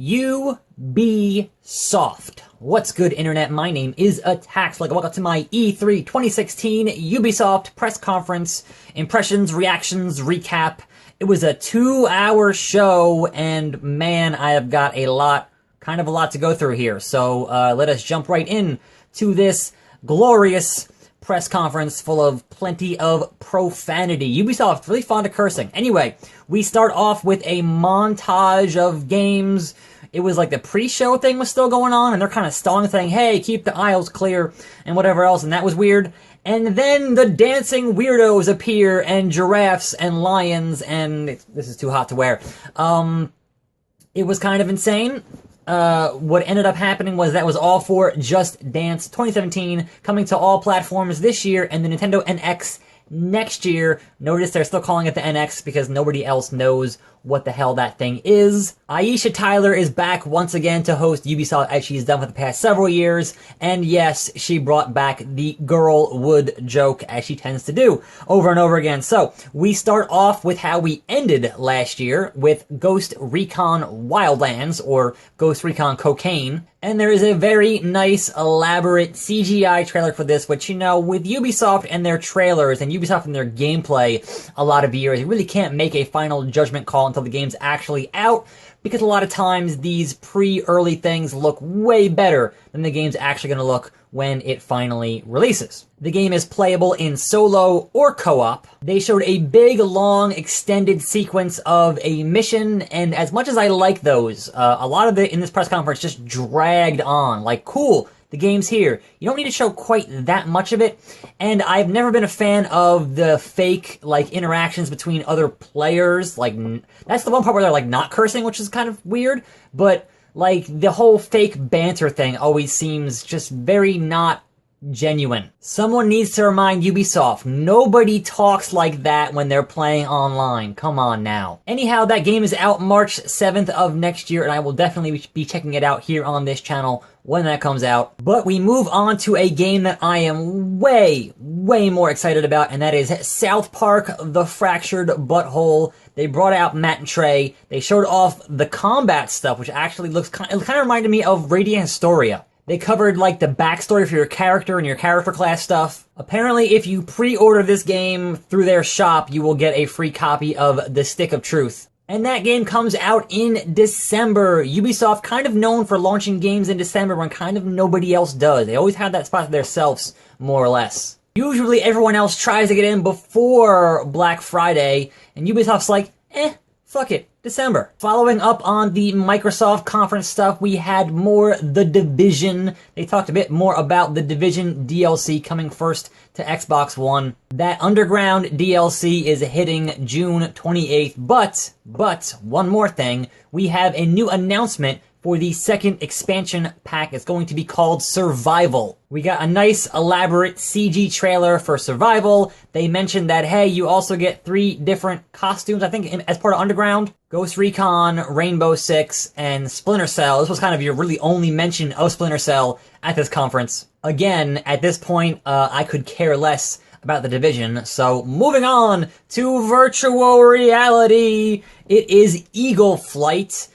Ubisoft. What's good, internet? My name is Attacks. Welcome to my E3 2016 Ubisoft press conference. Impressions, reactions, recap. It was a 2-hour show, and man, I have got a lot to go through here. So let us jump right in to this glorious press conference full of plenty of profanity. Ubisoft, really fond of cursing. Anyway, we start off with a montage of games. It was like the pre-show thing was still going on, and they're kind of stalling, saying, hey, keep the aisles clear, and whatever else, and that was weird. And then the dancing weirdos appear, and giraffes, and lions, and this is too hot to wear. It was kind of insane. What ended up happening was that was all for Just Dance 2017, coming to all platforms this year, and the Nintendo NX next year. Notice they're still calling it the NX because nobody else knows what the hell that thing is. Aisha Tyler is back once again to host Ubisoft, as she's done for the past several years, and yes, she brought back the girl would joke, as she tends to do over and over again. So we start off with how we ended last year with Ghost Recon Wildlands, or Ghost Recon Cocaine, and there is a very nice, elaborate CGI trailer for this, which, you know, with Ubisoft and their trailers and Ubisoft and their gameplay a lot of years, you really can't make a final judgment call until the game's actually out, because a lot of times these pre-early things look way better than the game's actually going to look when it finally releases. The game is playable in solo or co-op. They showed a big, long, extended sequence of a mission, and as much as I like those, a lot of it in this press conference just dragged on. Like, cool, the game's here. You don't need to show quite that much of it, and I've never been a fan of the fake, interactions between other players. That's the one part where they're, not cursing, which is kind of weird, but the whole fake banter thing always seems just very not genuine. Someone needs to remind Ubisoft, nobody talks like that when they're playing online. Come on now. Anyhow, that game is out March 7th of next year, and I will definitely be checking it out here on this channel when that comes out. But we move on to a game that I am way more excited about, and that is South Park: The Fractured Butthole. They brought out Matt and Trey. They showed off the combat stuff, which actually looks it kind of reminded me of Radiant Historia. They covered, the backstory for your character and your character class stuff. Apparently, if you pre-order this game through their shop, you will get a free copy of The Stick of Truth. And that game comes out in December. Ubisoft kind of known for launching games in December when kind of nobody else does. They always have that spot to themselves, more or less. Usually everyone else tries to get in before Black Friday, and Ubisoft's like, fuck it, December. Following up on the Microsoft conference stuff, we had more The Division. They talked a bit more about The Division DLC coming first to Xbox One. That Underground DLC is hitting June 28th, but one more thing, we have a new announcement for the second expansion pack. It's going to be called Survival. We got a nice, elaborate CG trailer for Survival. They mentioned that, hey, you also get 3 different costumes, I think, as part of Underground. Ghost Recon, Rainbow Six, and Splinter Cell. This was kind of your really only mention of Splinter Cell at this conference. Again, at this point, I could care less about The Division. So moving on to virtual reality, it is Eagle Flight.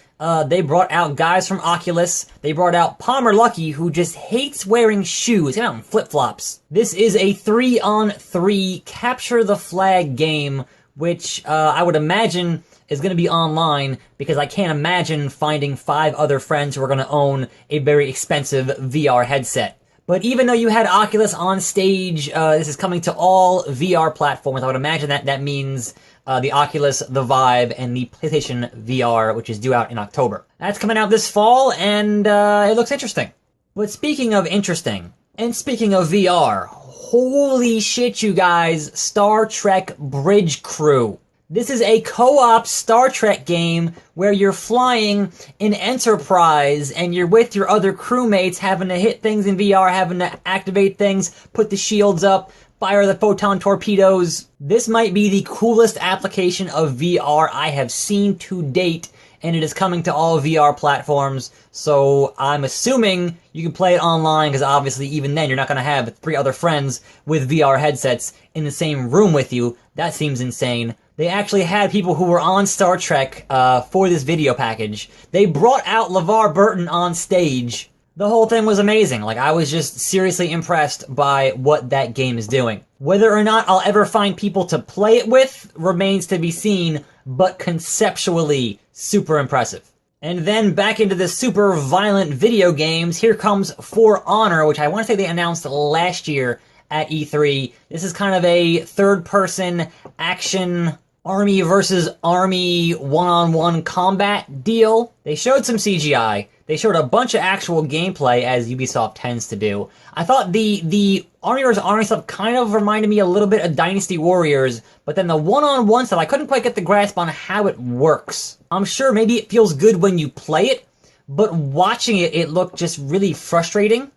They brought out guys from Oculus. They brought out Palmer Luckey, who just hates wearing shoes. He's out in flip-flops. This is a 3-on-3 capture the flag game, which I would imagine is going to be online, because I can't imagine finding 5 other friends who are going to own a very expensive VR headset. But even though you had Oculus on stage, this is coming to all VR platforms. I would imagine that means the Oculus, the Vive, and the PlayStation VR, which is due out in October. That's coming out this fall, and it looks interesting. But speaking of interesting, and speaking of VR, holy shit, you guys, Star Trek Bridge Crew. This is a co-op Star Trek game where you're flying in Enterprise and you're with your other crewmates having to hit things in VR, having to activate things, put the shields up, fire the photon torpedoes. This might be the coolest application of VR I have seen to date, and it is coming to all VR platforms, so I'm assuming you can play it online, because obviously even then you're not going to have 3 other friends with VR headsets in the same room with you. That seems insane. They actually had people who were on Star Trek for this video package. They brought out LeVar Burton on stage. The whole thing was amazing. Like, I was just seriously impressed by what that game is doing. Whether or not I'll ever find people to play it with remains to be seen, but conceptually, super impressive. And then back into the super violent video games, here comes For Honor, which I want to say they announced last year at E3. This is kind of a third-person action army versus army one-on-one combat deal. They showed some CGI. They showed a bunch of actual gameplay, as Ubisoft tends to do. I thought the army versus army stuff kind of reminded me a little bit of Dynasty Warriors, but then the one-on-one stuff, I couldn't quite get the grasp on how it works. I'm sure maybe it feels good when you play it, but watching it, it looked just really frustrating.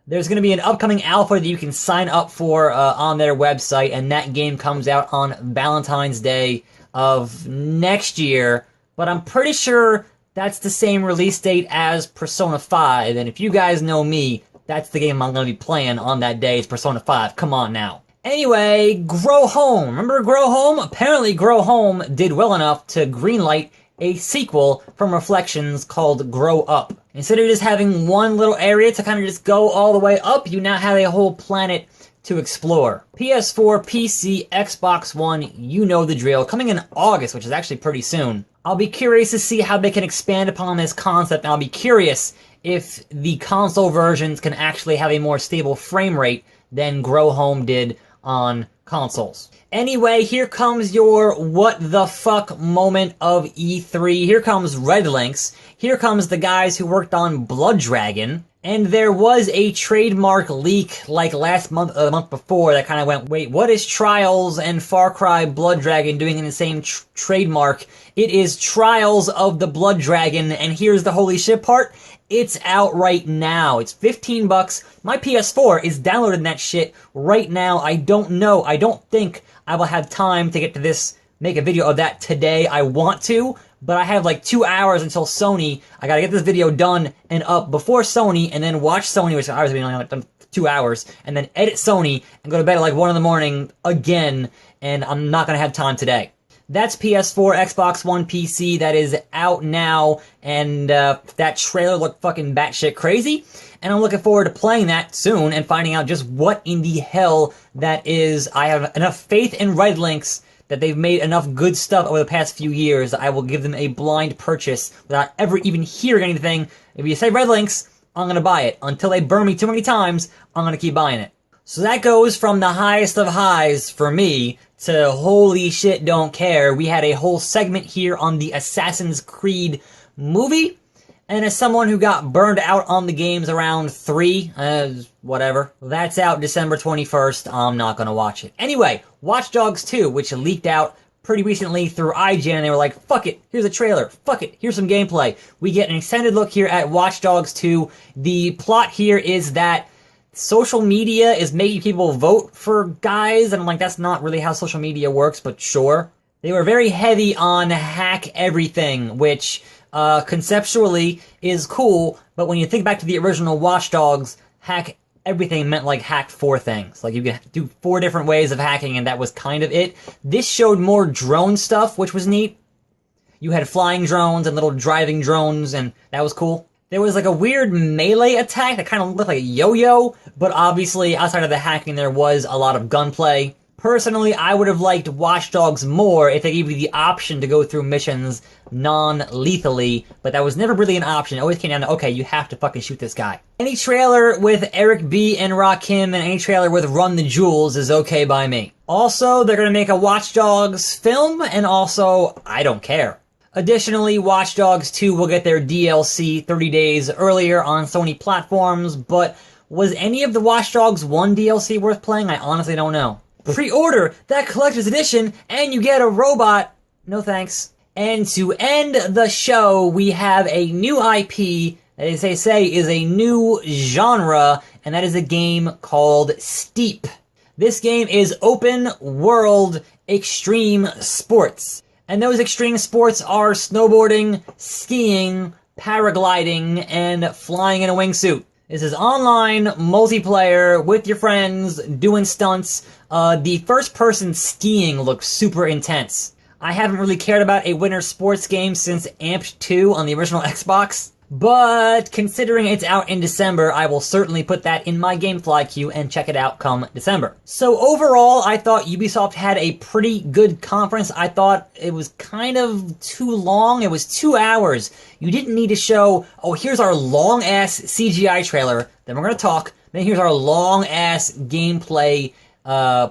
There's going to be an upcoming alpha that you can sign up for on their website, and that game comes out on Valentine's Day of next year, but I'm pretty sure that's the same release date as Persona 5, and if you guys know me, that's the game I'm going to be playing on that day, is Persona 5. Come on now. Anyway, Grow Home. Remember Grow Home? Apparently Grow Home did well enough to greenlight a sequel from Reflections called Grow Up. Instead of just having one little area to kind of just go all the way up, you now have a whole planet to explore. PS4, PC, Xbox One, you know the drill. Coming in August, which is actually pretty soon. I'll be curious to see how they can expand upon this concept, and I'll be curious if the console versions can actually have a more stable frame rate than Grow Home did on consoles. Anyway, here comes your what the fuck moment of E3. Here comes Red Links. Here comes the guys who worked on Blood Dragon. And there was a trademark leak like last month or the month before that kind of went, wait, what is Trials and Far Cry Blood Dragon doing in the same trademark? It is Trials of the Blood Dragon, and here's the holy shit part. It's out right now. It's $15. My PS4 is downloading that shit right now. I don't think I will have time to get to this, make a video of that today. I want to, but I have like 2 hours until Sony. I gotta get this video done and up before Sony, and then watch Sony, which I was only like 2 hours, and then edit Sony and go to bed at like 1 in the morning again, and I'm not gonna have time today. That's PS4, Xbox One, PC. That is out now, and that trailer looked fucking batshit crazy, and I'm looking forward to playing that soon and finding out just what in the hell that is. I have enough faith in Red Links that they've made enough good stuff over the past few years that I will give them a blind purchase without ever even hearing anything. If you say Red Links, I'm gonna buy it. Until they burn me too many times, I'm gonna keep buying it. So that goes from the highest of highs for me to holy shit, don't care. We had a whole segment here on the Assassin's Creed movie, and as someone who got burned out on the games around 3, whatever, that's out December 21st, I'm not gonna watch it. Anyway, Watch Dogs 2, which leaked out pretty recently through IGN, and they were like, fuck it, here's a trailer, fuck it, here's some gameplay. We get an extended look here at Watch Dogs 2. The plot here is that social media is making people vote for guys, and I'm like, that's not really how social media works, but sure. They were very heavy on hack everything, which conceptually is cool, but when you think back to the original Watch Dogs, hack everything meant like hack 4 things. Like you could do 4 different ways of hacking, and that was kind of it. This showed more drone stuff, which was neat. You had flying drones and little driving drones, and that was cool. There was like a weird melee attack that kind of looked like a yo-yo, but obviously outside of the hacking there was a lot of gunplay. Personally, I would have liked Watch Dogs more if they gave you the option to go through missions non-lethally, but that was never really an option. It always came down to, okay, you have to fucking shoot this guy. Any trailer with Eric B. and Rakim and any trailer with Run the Jewels is okay by me. Also, they're gonna make a Watch Dogs film, and also, I don't care. Additionally, Watch Dogs 2 will get their DLC 30 days earlier on Sony platforms, but was any of the Watch Dogs 1 DLC worth playing? I honestly don't know. Pre-order that collector's edition and you get a robot. No thanks. And to end the show, we have a new IP that, as they say, is a new genre, and that is a game called Steep. This game is open world extreme sports. And those extreme sports are snowboarding, skiing, paragliding, and flying in a wingsuit. This is online, multiplayer, with your friends, doing stunts. The first-person skiing looks super intense. I haven't really cared about a winter sports game since Amped 2 on the original Xbox. But considering it's out in December, I will certainly put that in my GameFly queue and check it out come December. So overall, I thought Ubisoft had a pretty good conference. I thought it was kind of too long. It was 2 hours. You didn't need to show, oh, here's our long-ass CGI trailer, then we're going to talk, then here's our long-ass gameplay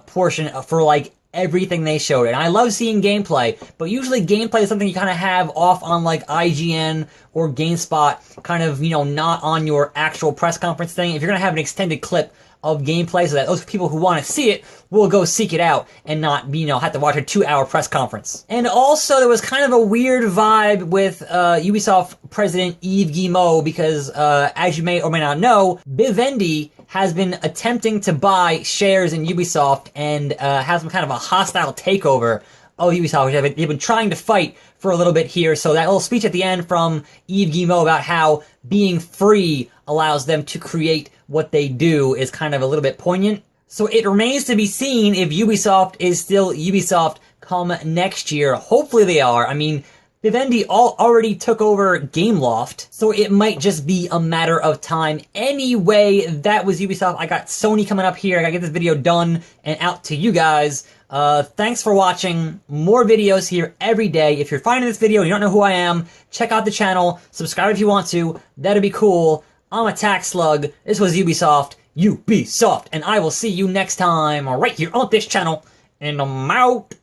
portion for, like, everything they showed. And I love seeing gameplay, but usually gameplay is something you kind of have off on like IGN or GameSpot, kind of, you know, not on your actual press conference thing. If you're going to have an extended clip of gameplay so that those people who want to see it will go seek it out and not, you know, have to watch a 2-hour press conference. And also there was kind of a weird vibe with Ubisoft president Yves Guillemot because, as you may or may not know, Vivendi has been attempting to buy shares in Ubisoft and has some kind of a hostile takeover of Ubisoft, which they've been trying to fight for a little bit here. So that little speech at the end from Yves Guillemot about how being free allows them to create what they do is kind of a little bit poignant. So it remains to be seen if Ubisoft is still Ubisoft come next year. Hopefully they are. I mean, Vivendi already took over Gameloft, so it might just be a matter of time. Anyway, that was Ubisoft. I got Sony coming up here. I gotta get this video done and out to you guys. Thanks for watching. More videos here every day. If you're finding this video and you don't know who I am, check out the channel. Subscribe if you want to. That'd be cool. I'm Attack Slug. This was Ubisoft. Ubisoft. And I will see you next time right here on this channel. And I'm out.